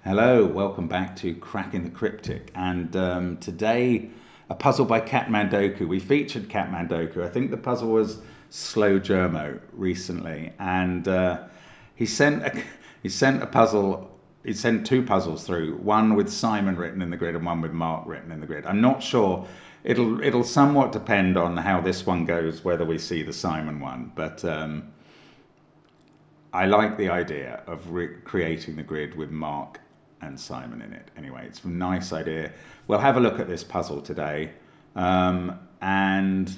Hello, welcome back to Cracking the Cryptic, and today a puzzle by Katmandoku. We featured Katmandoku. I think the puzzle was Slow Germo recently, and he sent a puzzle. He sent two puzzles through, one with Simon written in the grid and one with Mark written in the grid. I'm not sure. It'll somewhat depend on how this one goes, whether we see the Simon one, but I like the idea of creating the grid with Mark and Simon in it. Anyway, it's a nice idea. We'll have a look at this puzzle today, and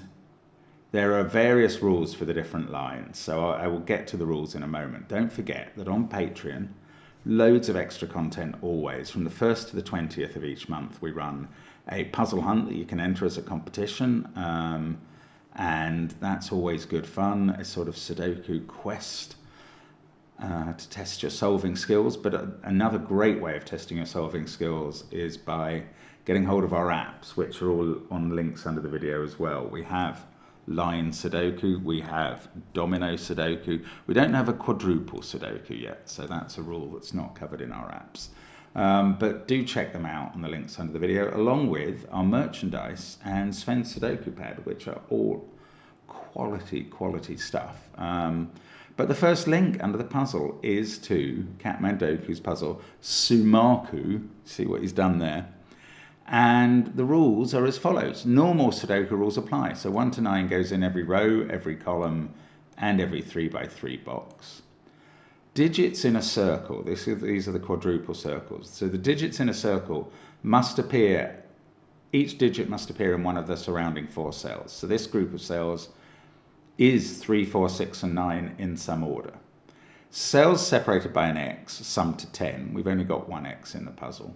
there are various rules for the different lines, so I will get to the rules in a moment. Don't forget that on Patreon, loads of extra content always. From the 1st to the 20th of each month, we run a puzzle hunt that you can enter as a competition, and that's always good fun. A sort of Sudoku quest to test your solving skills. But another great way of testing your solving skills is by getting hold of our apps, which are all on links under the video as well. We have line Sudoku, we have domino Sudoku. We don't have a quadruple Sudoku yet, so that's a rule that's not covered in our apps. But do check them out on the links under the video, along with our merchandise and Sven's Sudoku pad, which are all quality stuff. But the first link under the puzzle is to Katmandoku's puzzle, Sumarku. See what he's done there. And the rules are as follows. Normal Sudoku rules apply. So 1 to 9 goes in every row, every column, and every 3x3 box. Digits in a circle. These are the quadruple circles. So the digits in a circle must appear, each digit must appear in one of the surrounding 4 cells. So this group of cells is 3, 4, 6, and 9 in some order. Cells separated by an X sum to 10. We've only got one X in the puzzle.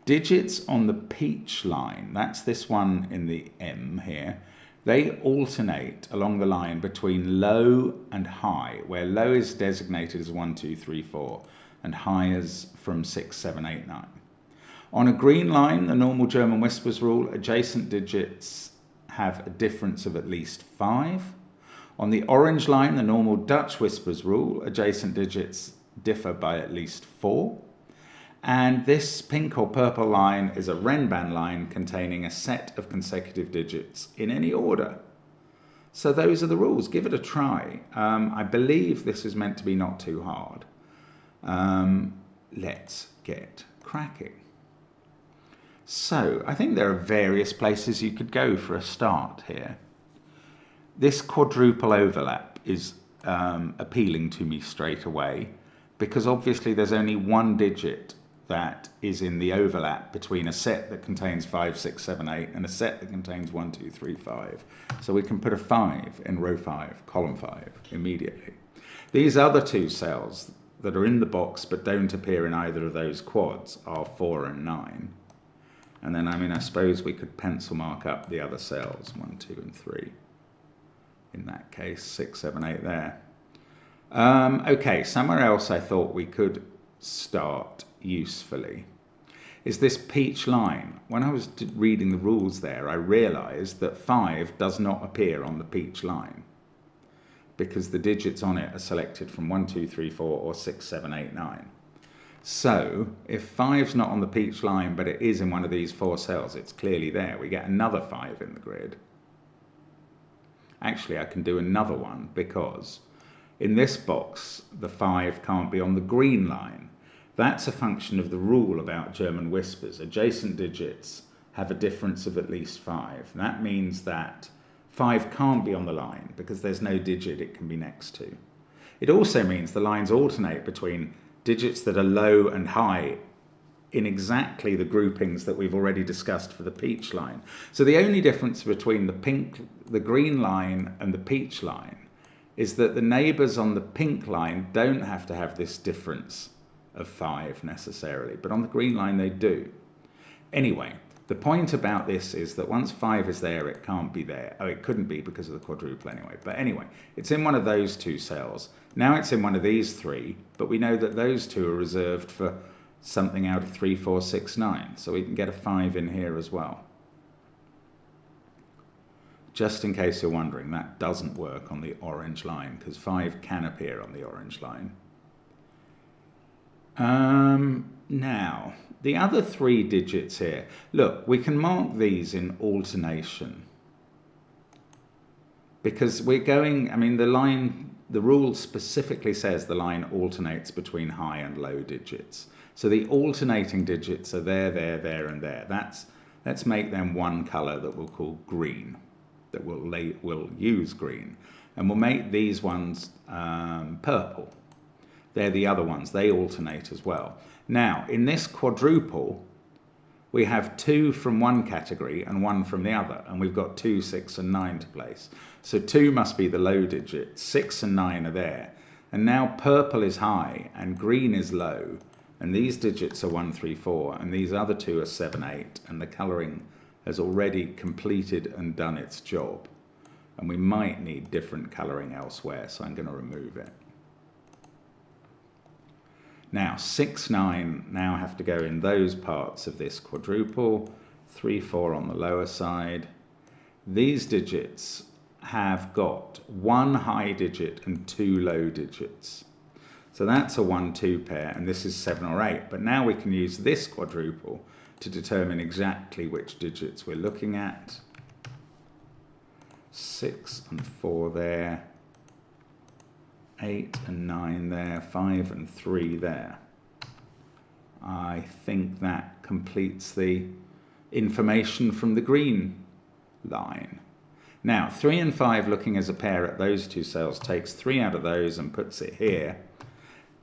Digits on the peach line, that's this one in the M here, they alternate along the line between low and high, where low is designated as 1, 2, 3, 4, and high is from 6, 7, 8, 9. On a green line, the normal German whispers rule, adjacent digits have a difference of at least 5. On the orange line, the normal Dutch whispers rule, adjacent digits differ by at least 4. And this pink or purple line is a Renban line containing a set of consecutive digits in any order. So those are the rules. Give it a try. I believe this is meant to be not too hard. Let's get cracking. So I think there are various places you could go for a start here. This quadruple overlap is appealing to me straight away, because obviously there's only one digit that is in the overlap between a set that contains 5, 6, 7, 8 and a set that contains 1, 2, 3, 5. So we can put a 5 in row 5, column 5 immediately. These other two cells that are in the box but don't appear in either of those quads are 4 and 9. And then, I suppose we could pencil mark up the other cells, 1, 2, and 3. In that case, 6, 7, 8 there. Okay, somewhere else I thought we could start usefully is this peach line. When I was reading the rules there, I realized that 5 does not appear on the peach line because the digits on it are selected from 1, 2, 3, 4, or 6, 7, 8, 9. So if 5's not on the peach line, but it is in one of these 4 cells, it's clearly there. We get another 5 in the grid. Actually, I can do another one because in this box, the 5 can't be on the green line. That's a function of the rule about German whispers. Adjacent digits have a difference of at least 5. That means that 5 can't be on the line because there's no digit it can be next to. It also means the lines alternate between digits that are low and high in exactly the groupings that we've already discussed for the peach line. So the only difference between the green line and the peach line is that the neighbours on the pink line don't have to have this difference of 5 necessarily, but on the green line they do. Anyway, the point about this is that once 5 is there, it can't be there. Oh, it couldn't be because of the quadruple anyway. But anyway, it's in one of those 2 cells. Now it's in one of these 3, but we know that those 2 are reserved for something out of 3, 4, 6, 9. So we can get a 5 in here as well. Just in case you're wondering, that doesn't work on the orange line because 5 can appear on the orange line. Now, the other 3 digits here. Look, we can mark these in alternation. Because we're going, I mean, the rule specifically says the line alternates between high and low digits. So the alternating digits are there, there, and there. Let's make them one color that we'll call green, that we'll use green. And we'll make these ones purple. They're the other ones, they alternate as well. Now, in this quadruple, we have 2 from one category and 1 from the other, and we've got 2, 6, and 9 to place. So 2 must be the low digit, 6 and 9 are there. And now purple is high and green is low, and these digits are 1, 3, 4, and these other 2 are 7, 8, and the colouring has already completed and done its job. And we might need different colouring elsewhere, so I'm going to remove it. Now, 6, 9 now have to go in those parts of this quadruple, 3, 4 on the lower side. These digits have got 1 high digit and 2 low digits. So that's a 1, 2 pair, and this is 7 or 8. But now we can use this quadruple to determine exactly which digits we're looking at. 6 and 4 there. 8 and 9 there, 5 and 3 there. I think that completes the information from the green line. Now, 3 and 5 looking as a pair at those 2 cells takes 3 out of those and puts it here.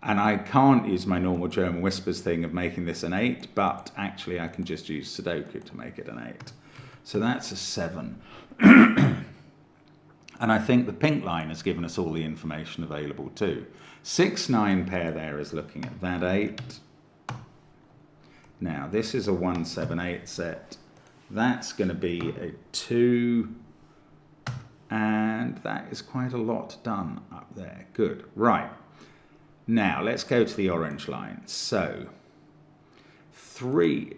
And I can't use my normal German whispers thing of making this an 8, but actually I can just use Sudoku to make it an 8. So that's a 7. And I think the pink line has given us all the information available too. 6, 9 pair there is looking at that 8. Now this is a 1, 7, 8 set. That's going to be a 2. And that is quite a lot done up there. Good. Right. Now let's go to the orange line. So 5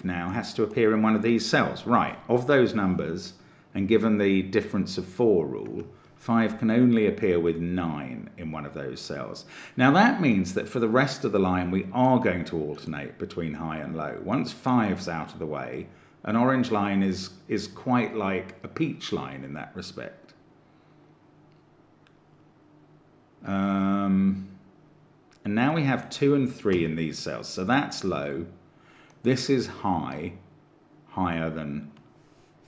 now has to appear in one of these cells. Right. Of those numbers, and given the difference of 4 rule, 5 can only appear with 9 in one of those cells. Now that means that for the rest of the line we are going to alternate between high and low. Once 5's out of the way, an orange line is quite like a peach line in that respect. And now we have 2 and 3 in these cells, so that's low. This is high, higher than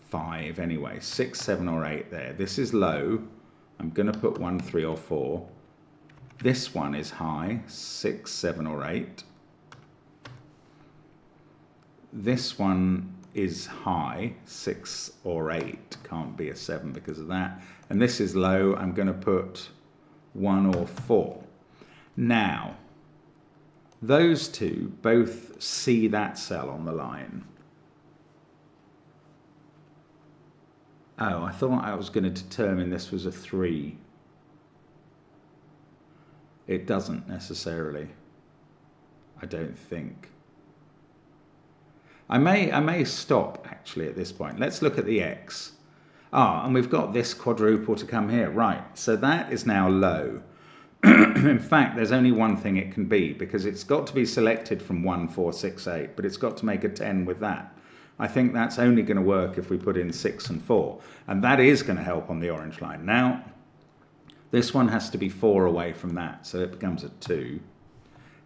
5 anyway, 6, 7 or 8 there. This is low. I'm going to put 1, 3 or 4. This one is high, 6, 7 or 8. This one is high, 6 or 8. Can't be a 7 because of that. And this is low. I'm going to put 1 or 4. Now, those 2 both see that cell on the line. Oh, I thought I was going to determine this was a 3. It doesn't necessarily. I don't think. I may stop actually at this point. Let's look at the X. And we've got this quadruple to come here. Right, so that is now low. In fact, there's only one thing it can be, because it's got to be selected from 1, 4, 6, 8, but it's got to make a 10 with that. I think that's only going to work if we put in 6 and 4, and that is going to help on the orange line. Now, this one has to be 4 away from that, so it becomes a 2.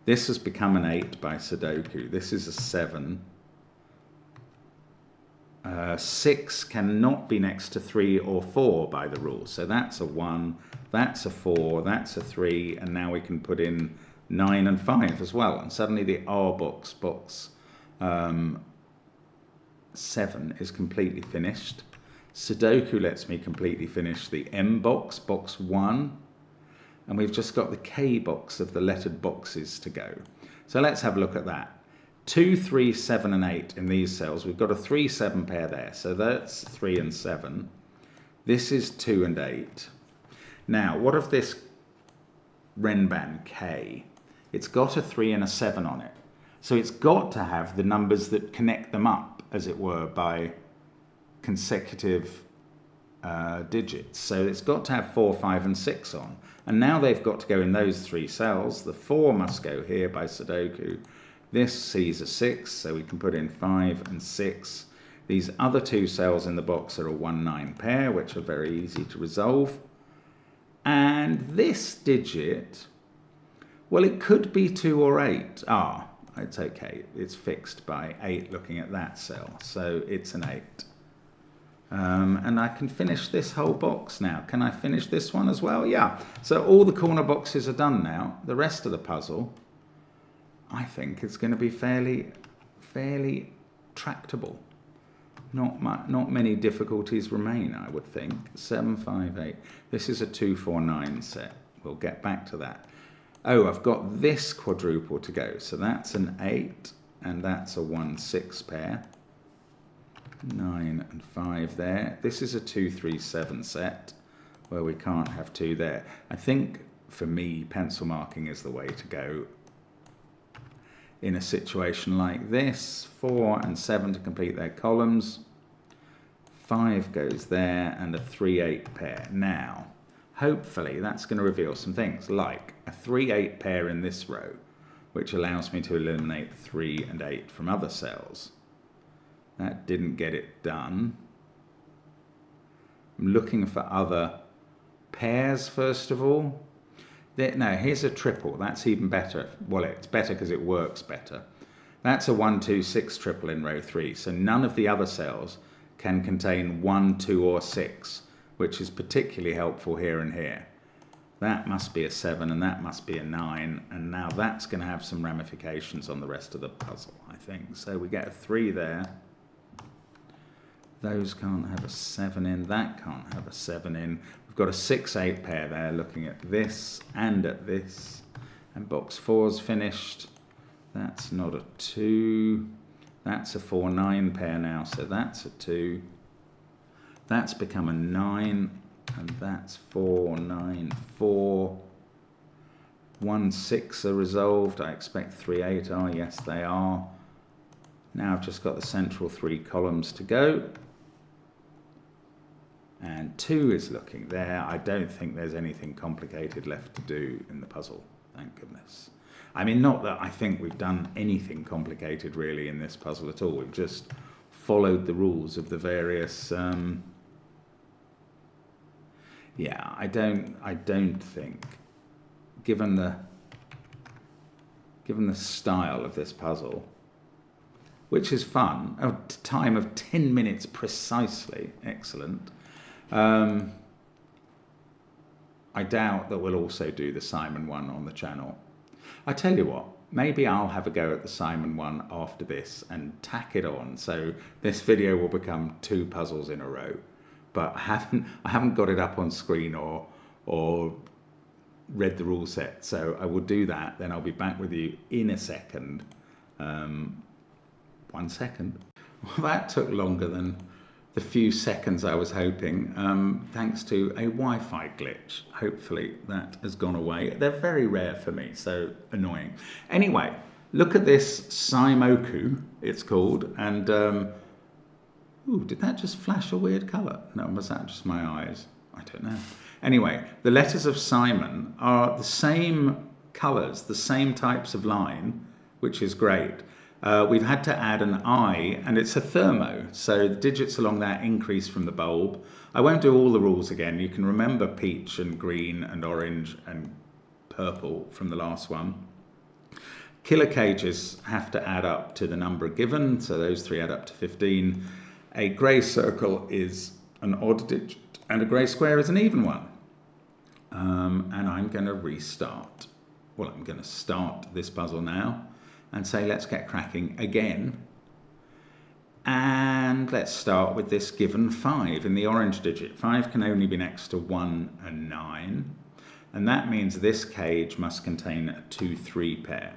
This has become an 8 by Sudoku. This is a 7. 6 cannot be next to 3 or 4 by the rule, so that's a 1, that's a 4, that's a 3, and now we can put in 9 and 5 as well, and suddenly the R box 7 is completely finished. Sudoku lets me completely finish the M box, box 1, and we've just got the K box of the lettered boxes to go. So let's have a look at that. 2, 3, 7 and 8 in these cells. We've got a 3, 7 pair there, so that's 3 and 7. This is 2 and 8. Now, what of this Renban K? It's got a 3 and a 7 on it. So it's got to have the numbers that connect them up, as it were, by consecutive digits. So it's got to have 4, 5 and 6 on. And now they've got to go in those 3 cells. The 4 must go here by Sudoku. This sees a 6, so we can put in 5 and 6. These other 2 cells in the box are a 1, 9 pair, which are very easy to resolve. And this digit, well, it could be 2 or 8. It's okay. It's fixed by 8 looking at that cell. So it's an 8. And I can finish this whole box now. Can I finish this one as well? Yeah. So all the corner boxes are done now. The rest of the puzzle, I think, is going to be fairly tractable. Not many difficulties remain, I would think. 7, 5, 8. This is a 2, 4, 9 set. We'll get back to that. Oh, I've got this quadruple to go. So that's an 8, and that's a 1, 6 pair. 9 and 5 there. This is a 2, 3, 7 set, where we can't have 2 there. I think, for me, pencil marking is the way to go in a situation like this. 4 and 7 to complete their columns. 5 goes there, and a 3, 8 pair. Now, hopefully that's going to reveal some things, like a 3, 8 pair in this row, which allows me to eliminate 3 and 8 from other cells. That didn't get it done. I'm looking for other pairs, first of all. No, here's a triple. That's even better. Well, it's better because it works better. That's a 1, 2, 6 triple in row 3. So none of the other cells can contain 1, 2, or 6, which is particularly helpful here and here. That must be a 7, and that must be a 9. And now that's going to have some ramifications on the rest of the puzzle, I think. So we get a 3 there. Those can't have a 7 in. That can't have a 7 in. We've got a 6, 8 pair there looking at this and at this. And box 4's finished. That's not a 2. That's a 4, 9 pair now, so that's a 2. That's become a 9, and that's 4, 9, 4. 1, 6 are resolved. I expect 3, 8 are. Yes, they are. Now I've just got the central 3 columns to go. And 2 is looking there. I don't think there's anything complicated left to do in the puzzle, thank goodness. I mean, not that I think we've done anything complicated really in this puzzle at all. We've just followed the rules of the various... Yeah, I don't think, given the style of this puzzle, which is fun, a time of 10 minutes precisely, excellent. I doubt that we'll also do the Simon one on the channel. I tell you what, maybe I'll have a go at the Simon one after this and tack it on, so this video will become 2 puzzles in a row. But I haven't got it up on screen or read the rule set, so I will do that. Then I'll be back with you in a second. 1 second. Well, that took longer than the few seconds I was hoping, thanks to a Wi-Fi glitch. Hopefully that has gone away. They're very rare for me, so annoying. Anyway, look at this Simoku, it's called, and ooh, did that just flash a weird colour? No, was that just my eyes? I don't know. Anyway, the letters of Simon are the same colours, the same types of line, which is great. We've had to add an I, and it's a thermo, so the digits along that increase from the bulb. I won't do all the rules again. You can remember peach and green and orange and purple from the last one. Kilocages have to add up to the number given, so those 3 add up to 15. A grey circle is an odd digit, and a grey square is an even one. And I'm going to restart. Well, I'm going to start this puzzle now and say let's get cracking again. And let's start with this given 5 in the orange digit. 5 can only be next to 1 and 9. And that means this cage must contain a 2, 3 pair.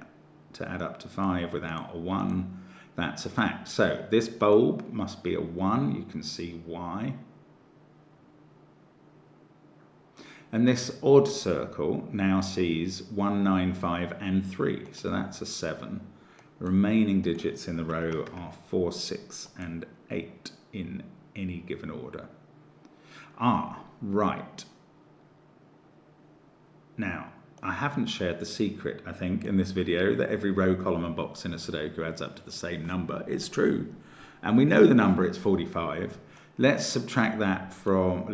To add up to 5 without a 1, that's a fact. So this bulb must be a 1. You can see why. And this odd circle now sees 1, 9, 5 and 3. So that's a 7. The remaining digits in the row are 4, 6 and 8 in any given order. Ah, right. Now, I haven't shared the secret, I think, in this video that every row, column and box in a Sudoku adds up to the same number. It's true. And we know the number, it's 45. Let's subtract from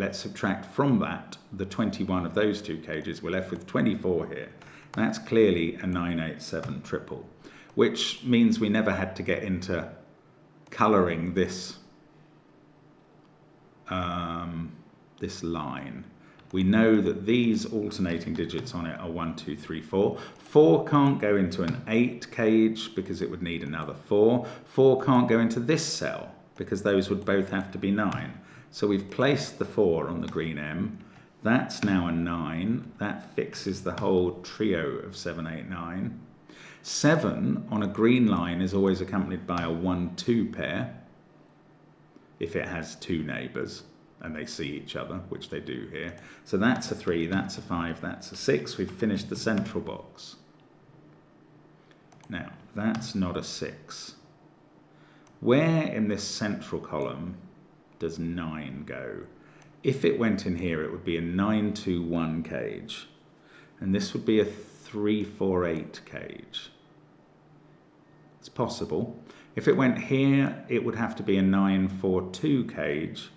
that the 21 of those two cages. We're left with 24 here. That's clearly a 987 triple, which means we never had to get into colouring this this line. We know that these alternating digits on it are 1, 2, 3, 4. 4 can't go into an 8 cage because it would need another 4. 4 can't go into this cell because those would both have to be 9. So we've placed the 4 on the green M. That's now a 9. That fixes the whole trio of 7, 8, 9. 7 on a green line is always accompanied by a 1, 2 pair if it has two neighbours and they see each other, which they do here. So that's a 3, that's a 5, that's a 6. We've finished the central box. Now, that's not a 6. Where in this central column does 9 go? If it went in here, it would be a 9, 2, 1 cage. And this would be a 3, 4, 8 cage. It's possible. If it went here, it would have to be a 9, 4, 2 cage.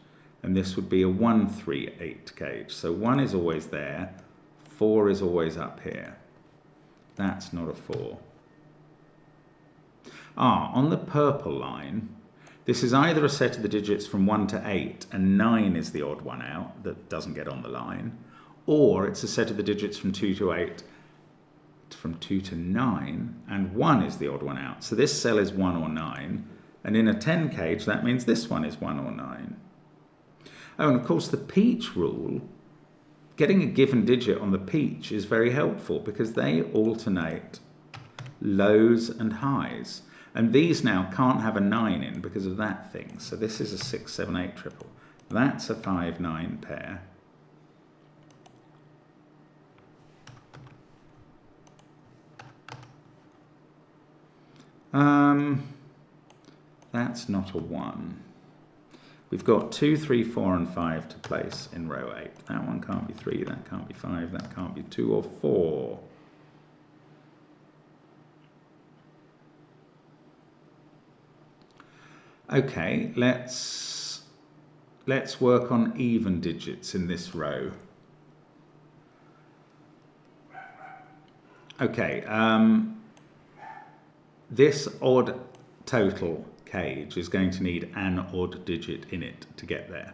And this would be a 1, 3, 8 cage. So 1 is always there, 4 is always up here. That's not a 4. On the purple line, this is either a set of the digits from 1 to 8, and 9 is the odd one out that doesn't get on the line, or it's a set of the digits from 2 to 8, from 2 to 9, and 1 is the odd one out. So this cell is 1 or 9, and in a 10 cage, that means this one is 1 or 9. Oh, and of course the peach rule, getting a given digit on the peach is very helpful because they alternate lows and highs. And these now can't have a 9 in because of that thing. So this is a 6, 7, 8 triple. That's a 5, 9 pair. That's not a 1. We've got 2, 3, 4 and 5 to place in row 8. That one can't be 3, that can't be 5, that can't be 2 or 4. Okay, let's work on even digits in this row. Okay, this odd total cage is going to need an odd digit in it to get there.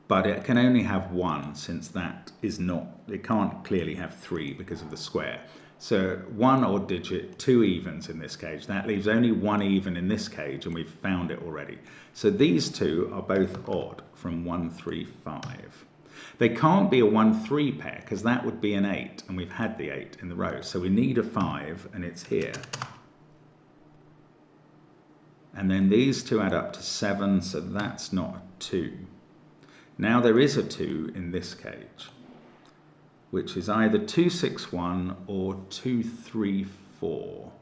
But it can only have 1 since that is not, it can't clearly have 3 because of the square. So 1 odd digit, 2 evens in this cage. That leaves only 1 even in this cage, and we've found it already. So these two are both odd from 1, 3, 5. They can't be a 1, 3 pair because that would be an 8, and we've had the 8 in the row. So we need a 5, and it's here. And then these two add up to 7, so that's not a 2. Now there is a 2 in this cage, which is either 2, 6, 1 or 2, 3, 4.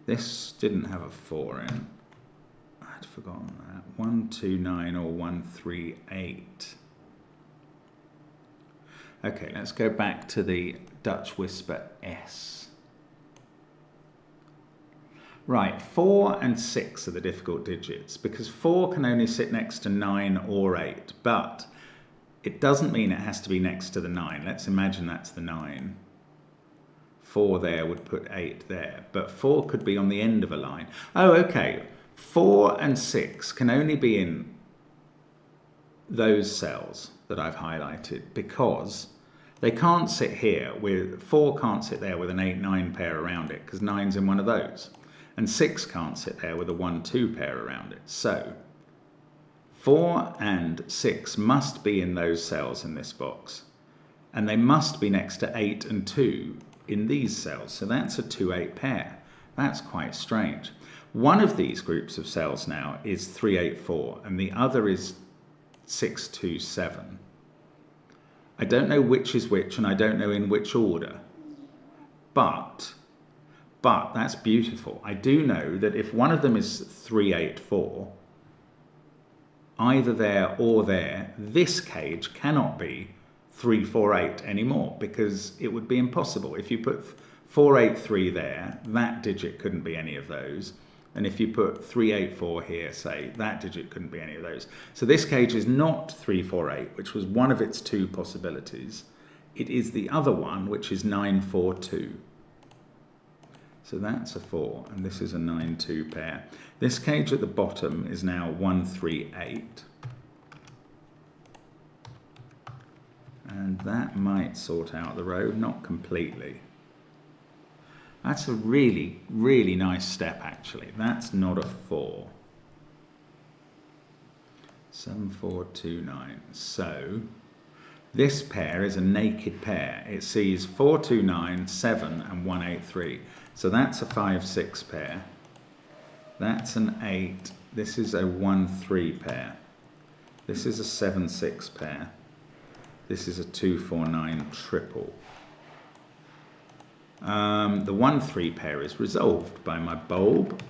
This didn't have a 4 in. I'd forgotten that. 1, 2, 9 or 1, 3, 8. Okay, let's go back to the Dutch whisper S. Right, 4 and 6 are the difficult digits because 4 can only sit next to 9 or 8, but it doesn't mean it has to be next to the 9. Let's imagine that's the 9. 4 there would put 8 there, but 4 could be on the end of a line. Oh, okay. 4 and 6 can only be in those cells that I've highlighted because they can't sit here with 4 can't sit there with an 8, 9 pair around it because 9's in one of those, and 6 can't sit there with a 1, 2 pair around it. So 4 and 6 must be in those cells in this box, and they must be next to 8 and 2 in these cells. So that's a 2, 8 pair. That's quite strange. One of these groups of cells now is 384 and the other is 627. I don't know which is which and I don't know in which order, but that's beautiful. I do know that if one of them is 384, either there or there, this cage cannot be 348 anymore because it would be impossible. If you put 483 there, that digit couldn't be any of those. And if you put 384 here, say, that digit couldn't be any of those. So this cage is not 348, which was one of its two possibilities. It is the other one, which is 942. So that's a 4, and this is a 9-2 pair. This cage at the bottom is now 138. And that might sort out the row, not completely. That's a really, really nice step, actually. That's not a 4. 7429. So this pair is a naked pair. It sees 429, 7, and 183. So that's a 5-6 pair. That's an 8. This is a 1-3 pair. This is a 7-6 pair. This is a 2-4-9 triple. The 1-3 pair is resolved by my bulb.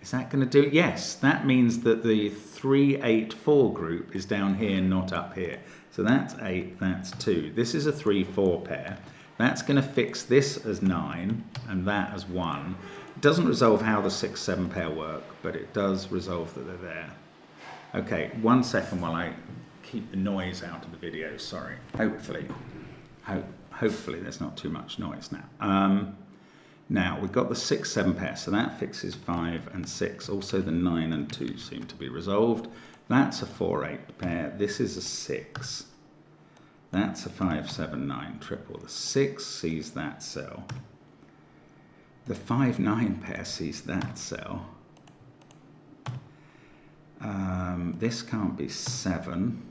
Is that going to do it? Yes, that means that the 3-8-4 group is down here, not up here. So that's 8, that's 2. This is a 3-4 pair. That's going to fix this as 9 and that as 1. It doesn't resolve how the 6-7 pair work, but it does resolve that they're there. Okay, 1 second while I keep the noise out of the video, sorry. Hopefully there's not too much noise now. Now we've got the 6-7 pair, so that fixes 5 and 6. Also the 9 and 2 seem to be resolved. That's a 4-8 pair. This is a 6. That's a 5-7-9 triple. The 6 sees that cell. The 5-9 pair sees that cell. This can't be 7.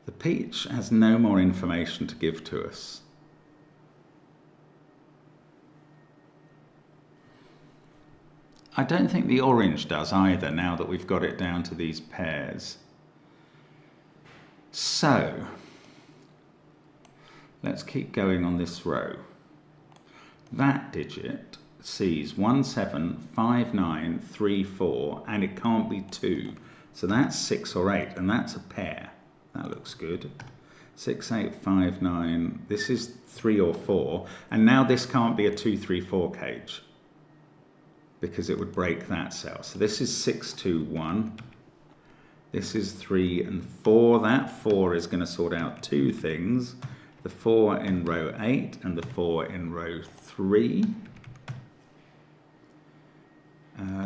The peach has no more information to give to us. I don't think the orange does either, now that we've got it down to these pairs. So, let's keep going on this row. That digit sees 1, 7, 5, 9, 3, 4, and it can't be 2. So that's 6 or 8, and that's a pair. That looks good. 6, 8, 5, 9. This is 3 or 4. And now this can't be a 2, 3, 4 cage because it would break that cell. So this is 6, 2, 1. This is 3 and 4. That 4 is going to sort out two things. The 4 in row 8 and the 4 in row 3.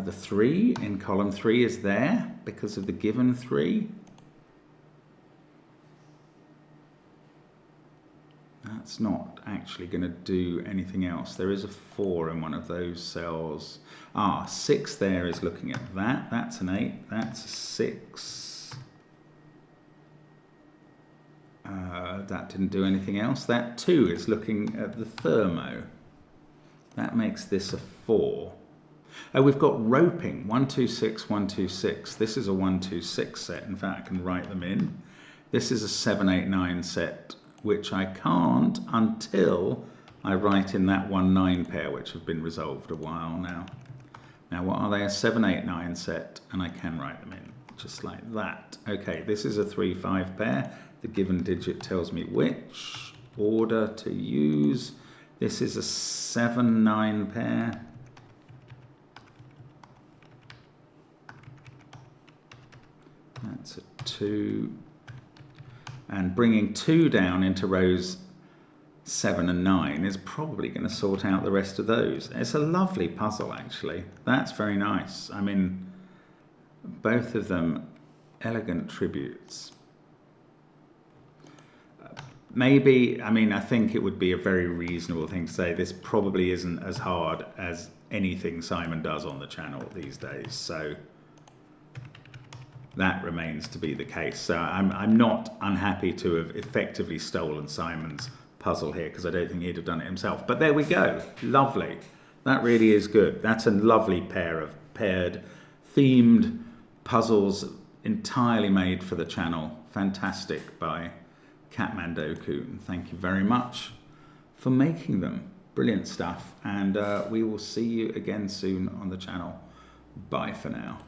The 3 in column 3 is there because of the given 3. That's not actually going to do anything else. There is a 4 in one of those cells. 6 there is looking at that. That's an 8. That's a 6. That didn't do anything else. That 2 is looking at the thermo. That makes this a 4. We've got roping. 1, 2, 6, 1, 2, 6. This is a 1, 2, 6 set. In fact, I can write them in. This is a 7, 8, 9 set, which I can't until I write in that 1, 9 pair, which have been resolved a while now. Now, what are they? A 7, 8, 9 set, and I can write them in, just like that. Okay, this is a 3, 5 pair. The given digit tells me which order to use. This is a 7, 9 pair. That's a 2. And bringing 2 down into rows 7 and 9 is probably going to sort out the rest of those. It's a lovely puzzle, actually. That's very nice. I mean, both of them elegant tributes. Maybe, I mean, I think it would be a very reasonable thing to say this probably isn't as hard as anything Simon does on the channel these days. So that remains to be the case. So I'm not unhappy to have effectively stolen Simon's puzzle here because I don't think he'd have done it himself. But there we go. Lovely. That really is good. That's a lovely pair of paired, themed puzzles entirely made for the channel. Fantastic by Kathmandoku. And thank you very much for making them. Brilliant stuff. And we will see you again soon on the channel. Bye for now.